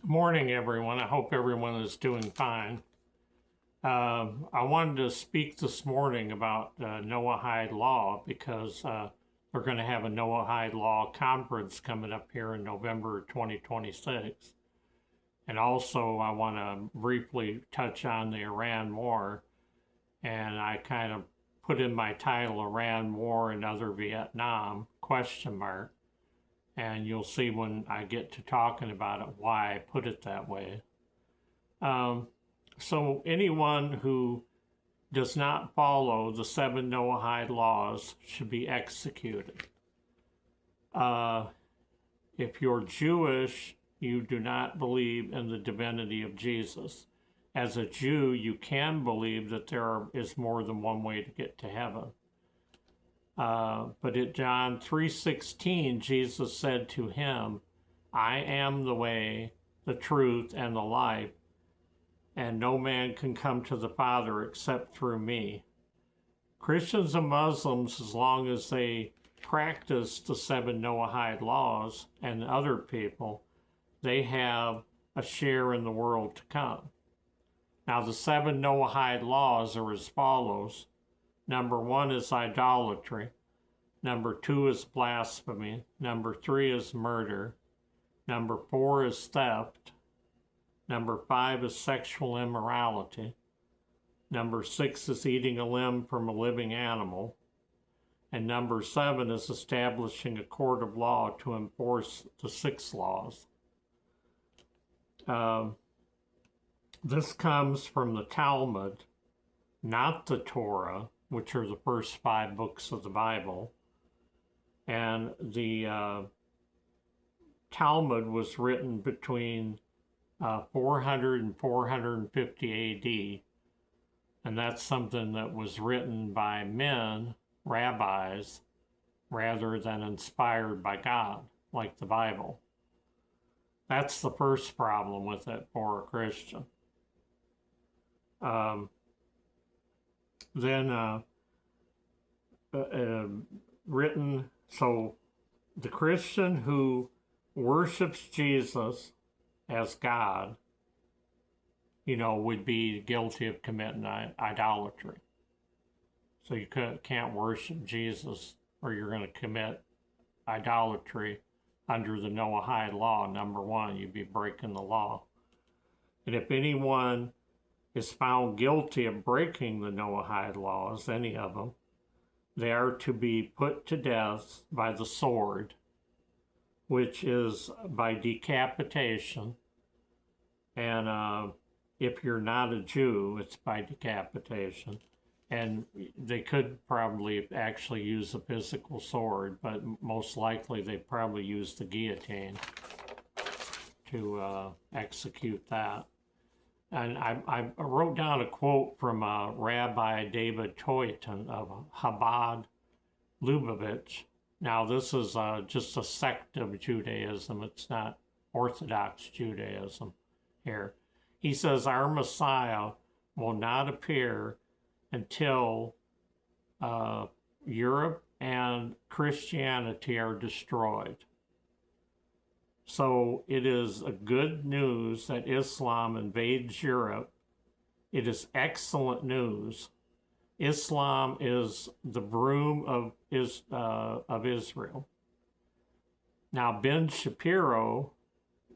Morning, everyone. I hope everyone is doing fine. I wanted to speak this morning about Noahide law because we're going to have a Noahide law conference coming up here in November 2026. And also, I want to briefly touch on the Iran war. And I kind of put in my title, Iran War and Other Vietnam, question mark. And you'll see when I get to talking about it why I put it that way. So anyone who does not follow the 7 Noahide laws should be executed. If you're Jewish, you do not believe in the divinity of Jesus. As a Jew, you can believe that there is more than one way to get to heaven. But at John 3:16, Jesus said to him, I am the way, the truth, and the life, and no man can come to the Father except through me. Christians and Muslims, as long as they practice the 7 Noahide laws and other people, they have a share in the world to come. Now, the 7 Noahide laws are as follows. Number 1 is idolatry. Number 2 is blasphemy. Number 3 is murder. Number 4 is theft. Number 5 is sexual immorality. Number 6 is eating a limb from a living animal. And number 7 is establishing a court of law to enforce the 6 laws. This comes from the Talmud, not the Torah, which are the first 5 books of the Bible. And the Talmud was written between 400 and 450 AD. And that's something that was written by men, rabbis, rather than inspired by God, like the Bible. That's the first problem with it for a Christian. Written, so the Christian who worships Jesus as God, would be guilty of committing idolatry. So you can't worship Jesus or you're going to commit idolatry under the Noahide law. Number 1, you'd be breaking the law. And if anyone is found guilty of breaking the Noahide laws, any of them, they are to be put to death by the sword, which is by decapitation. And if you're not a Jew, it's by decapitation. And they could probably actually use a physical sword, but most likely they probably use the guillotine to execute that. And I wrote down a quote from Rabbi David Toyton of Chabad Lubavitch. Now, this is just a sect of Judaism. It's not Orthodox Judaism here. He says, our Messiah will not appear until Europe and Christianity are destroyed. So it is a good news that Islam invades Europe. It is excellent news. Islam is the broom of Israel. Now, Ben Shapiro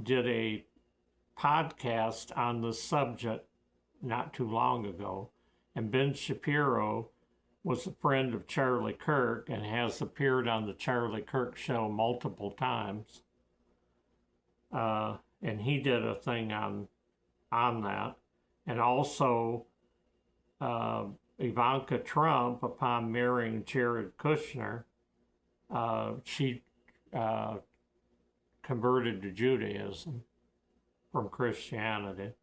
did a podcast on this subject not too long ago, and Ben Shapiro was a friend of Charlie Kirk and has appeared on the Charlie Kirk show multiple times. And he did a thing on that. And also, Ivanka Trump, upon marrying Jared Kushner, she converted to Judaism from Christianity.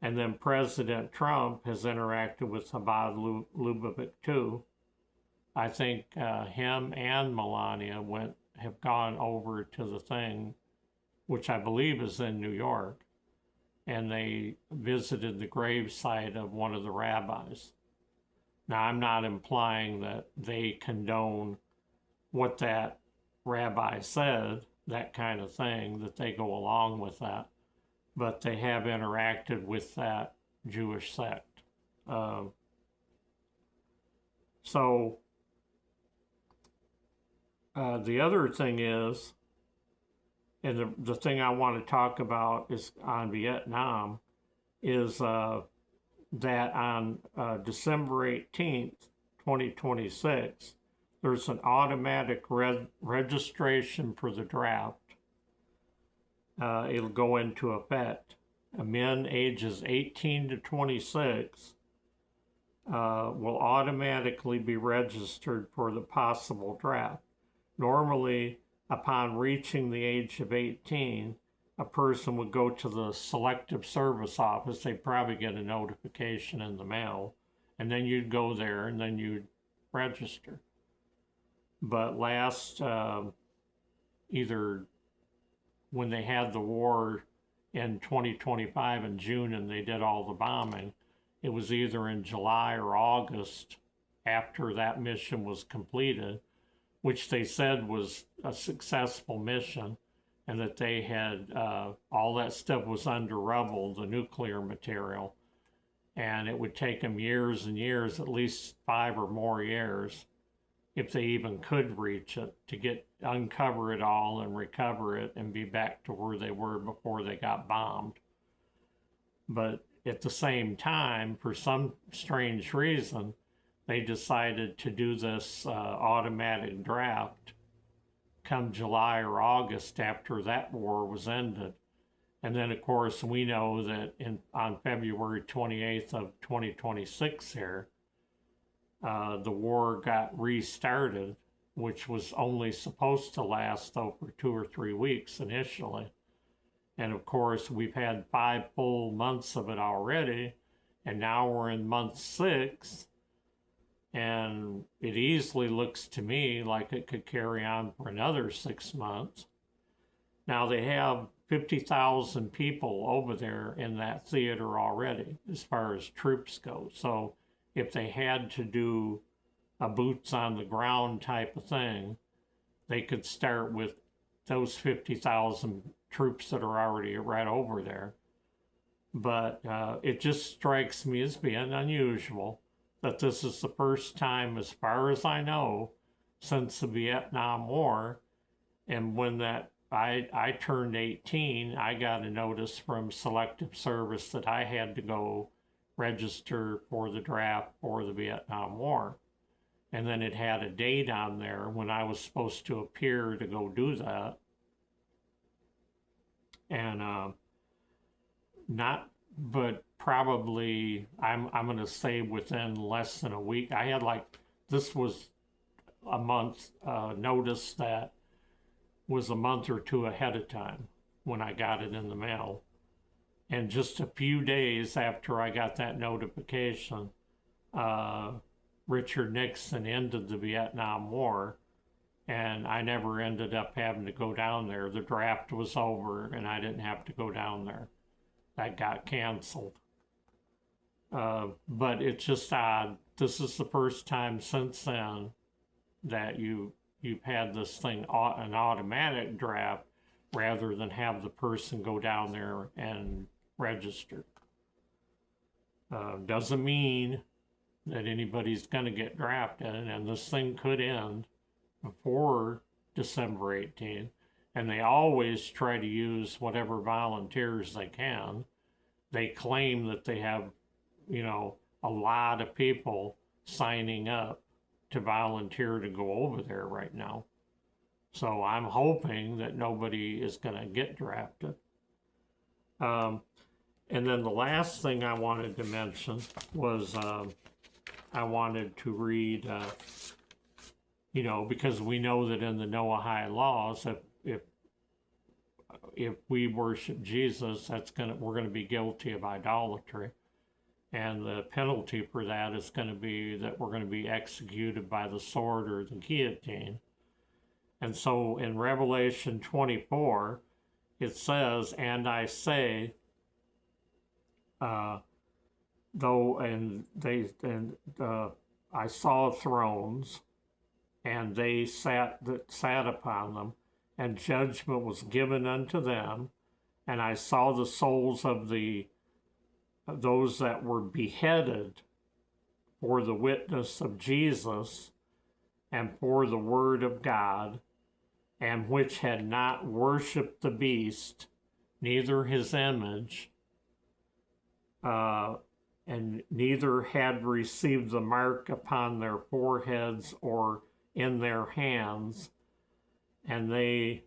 And then President Trump has interacted with Chabad Lubavitch too. I think him and Melania have gone over to the thing, which I believe is in New York, and they visited the gravesite of one of the rabbis. Now, I'm not implying that they condone what that rabbi said, that kind of thing, that they go along with that. but they have interacted with that Jewish sect. So the other thing is, and the thing I want to talk about is on Vietnam, is that on December 18th, 2026, there's an automatic registration for the draft. It'll go into effect. Men ages 18 to 26 will automatically be registered for the possible draft. Normally, upon reaching the age of 18, a person would go to the Selective Service Office. They'd probably get a notification in the mail, and then you'd go there and then you'd register. But last, either when they had the war in 2025 in June and they did all the bombing, it was either in July or August after that mission was completed, which they said was a successful mission, and that they had all that stuff was under rubble, the nuclear material, and it would take them years and years, at least 5 or more years, if they even could reach it, to uncover it all and recover it and be back to where they were before they got bombed. But at the same time, for some strange reason, they decided to do this automatic draft come July or August after that war was ended. And then, of course, we know that on February 28th of 2026 here, the war got restarted, which was only supposed to last over 2 or 3 weeks initially. And of course, we've had 5 full months of it already, and now we're in month 6, and it easily looks to me like it could carry on for another 6 months. Now, they have 50,000 people over there in that theater already, as far as troops go. So if they had to do a boots on the ground type of thing, they could start with those 50,000 troops that are already right over there. But it just strikes me as being unusual that this is the first time, as far as I know, since the Vietnam War. And when I turned 18, I got a notice from Selective Service that I had to go register for the draft for the Vietnam War. And then it had a date on there when I was supposed to appear to go do that. And but probably I'm going to say within less than a week. I had this was a month notice that was a month or 2 ahead of time when I got it in the mail. And just a few days after I got that notification, Richard Nixon ended the Vietnam War, and I never ended up having to go down there. The draft was over, and I didn't have to go down there. That got canceled. But it's just odd. This is the first time since then that you've had this thing, an automatic draft, rather than have the person go down there and register. Doesn't mean that anybody's going to get drafted, and this thing could end before December 18th. And they always try to use whatever volunteers they can. They claim that they have, a lot of people signing up to volunteer to go over there right now. So I'm hoping that nobody is going to get drafted. And then the last thing I wanted to mention was I wanted to read, because we know that in the Noahide laws, if we worship Jesus, we're going to be guilty of idolatry. And the penalty for that is going to be that we're going to be executed by the sword or the guillotine. And so in Revelation 24, it says, "And I say, I saw thrones, and they that sat upon them, and judgment was given unto them, And I saw the souls of those that were beheaded for the witness of Jesus and for the word of God, and which had not worshipped the beast, neither his image, and neither had received the mark upon their foreheads or in their hands, and they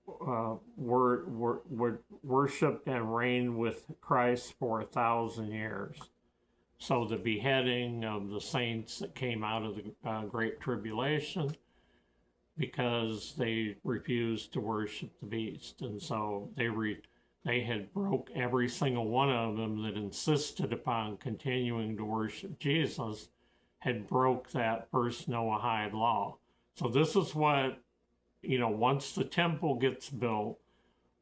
were worshipped and reigned with Christ for 1,000 years. So the beheading of the saints that came out of the Great Tribulation, because they refused to worship the beast, and so they had broke every single one of them that insisted upon continuing to worship Jesus, had broke that first Noahide law. So this is what, once the temple gets built,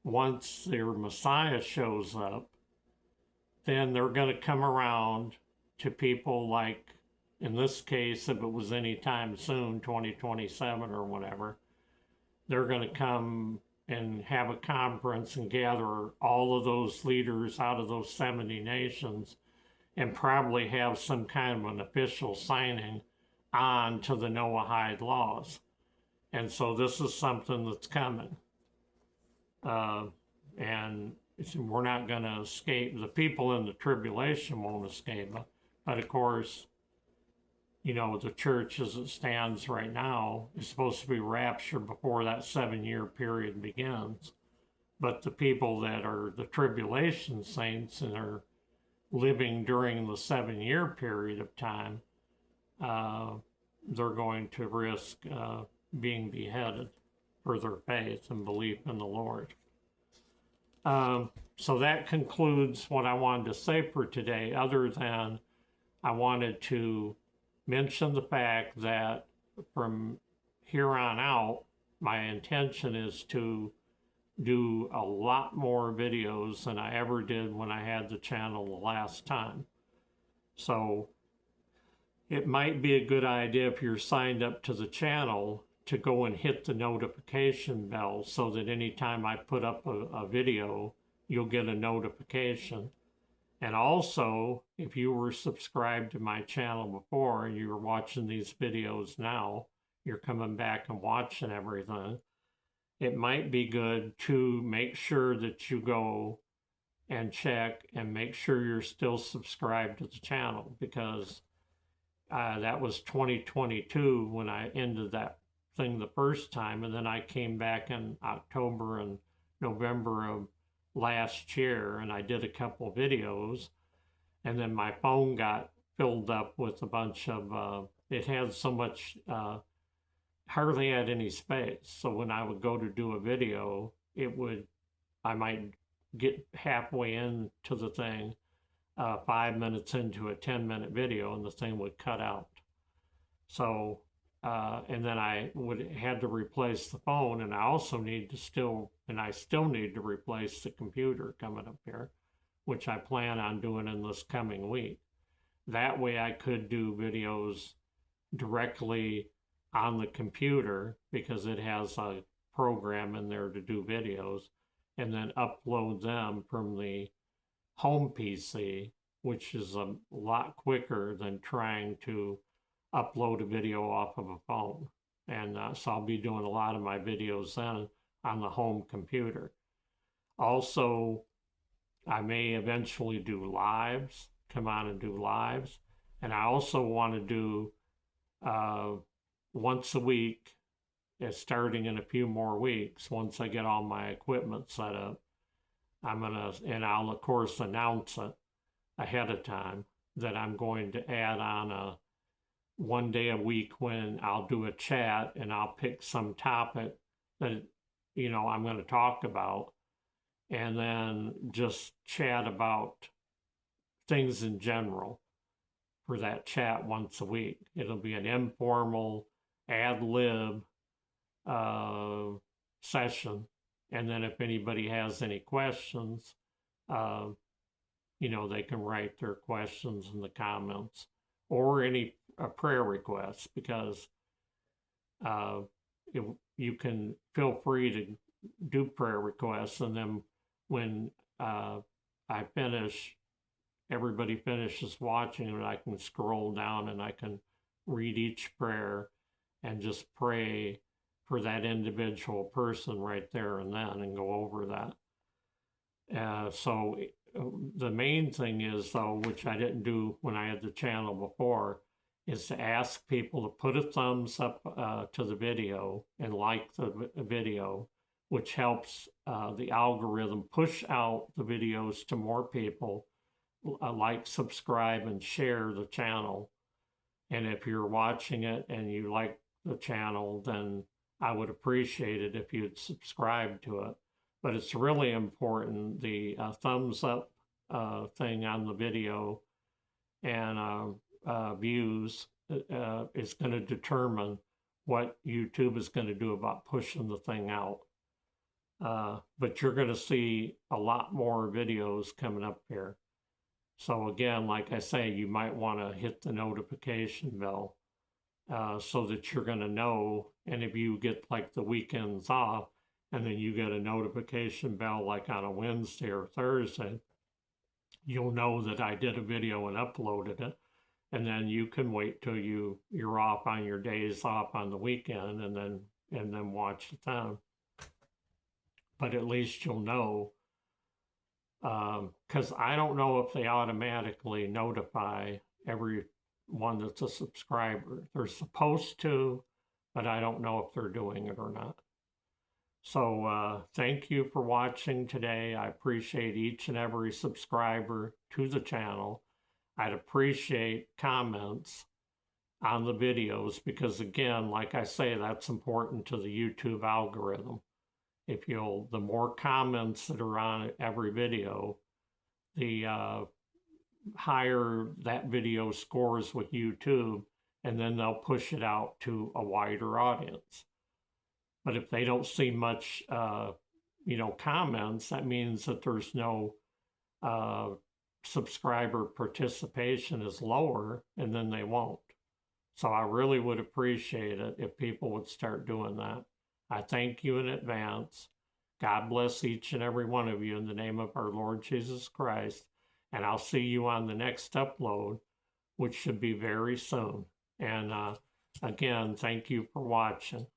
once their Messiah shows up, then they're going to come around to people like, in this case, if it was any time soon, 2027 or whatever, they're going to come and have a conference and gather all of those leaders out of those 70 nations and probably have some kind of an official signing on to the Noahide laws. And so this is something that's coming. And we're not going to escape. The people in the tribulation won't escape. But of course, the church as it stands right now is supposed to be raptured before that 7-year period begins. But the people that are the tribulation saints and are living during the 7-year period of time, they're going to risk being beheaded for their faith and belief in the Lord. So that concludes what I wanted to say for today, other than I wanted to mention the fact that from here on out, my intention is to do a lot more videos than I ever did when I had the channel the last time. So it might be a good idea, if you're signed up to the channel, to go and hit the notification bell so that anytime I put up a video, you'll get a notification. And also, if you were subscribed to my channel before and you're watching these videos now, you're coming back and watching everything, it might be good to make sure that you go and check and make sure you're still subscribed to the channel, because that was 2022 when I ended that thing the first time, and then I came back in October and November of last year, and I did a couple videos, and then my phone got filled up with a bunch of, it had so much, hardly had any space. So when I would go to do a video, I might get halfway into the thing, 5 minutes into a 10-minute video, and the thing would cut out. So, and then I had to replace the phone, and I still need to replace the computer coming up here, which I plan on doing in this coming week. That way I could do videos directly on the computer, because it has a program in there to do videos, and then upload them from the home PC, which is a lot quicker than trying to upload a video off of a phone. And so I'll be doing a lot of my videos then on the home computer. Also, I may eventually do lives, come on and do lives. And I also want to do once a week, starting in a few more weeks, once I get all my equipment set up, and I'll of course announce it ahead of time, that I'm going to add on a 1 day a week when I'll do a chat, and I'll pick some topic that, I'm going to talk about, and then just chat about things in general for that chat once a week. It'll be an informal ad lib session. And then if anybody has any questions, they can write their questions in the comments, or any prayer requests, because you can feel free to do prayer requests, and then when I finish, everybody finishes watching, and I can scroll down and I can read each prayer and just pray for that individual person right there and then and go over that. So the main thing is, though, which I didn't do when I had the channel before, is to ask people to put a thumbs up to the video and like the video, which helps the algorithm push out the videos to more people. Like, subscribe, and share the channel. And if you're watching it and you like the channel, then I would appreciate it if you'd subscribe to it. But it's really important, the thumbs up thing on the video and views is going to determine what YouTube is going to do about pushing the thing out. But you're going to see a lot more videos coming up here. So again, like I say, you might want to hit the notification bell so that you're going to know. And if you get like the weekends off and then you get a notification bell like on a Wednesday or Thursday, you'll know that I did a video and uploaded it. And then you can wait till you're off on your days off on the weekend and then watch it then. But at least you'll know. Because I don't know if they automatically notify everyone that's a subscriber. They're supposed to, but I don't know if they're doing it or not. So thank you for watching today. I appreciate each and every subscriber to the channel. I'd appreciate comments on the videos because, again, like I say, that's important to the YouTube algorithm. If the more comments that are on every video, the higher that video scores with YouTube, and then they'll push it out to a wider audience. But if they don't see much, comments, that means that there's no subscriber participation is lower, and then they won't. So I really would appreciate it if people would start doing that. I thank you in advance. God bless each and every one of you in the name of our Lord Jesus Christ. And I'll see you on the next upload, which should be very soon. And again, thank you for watching.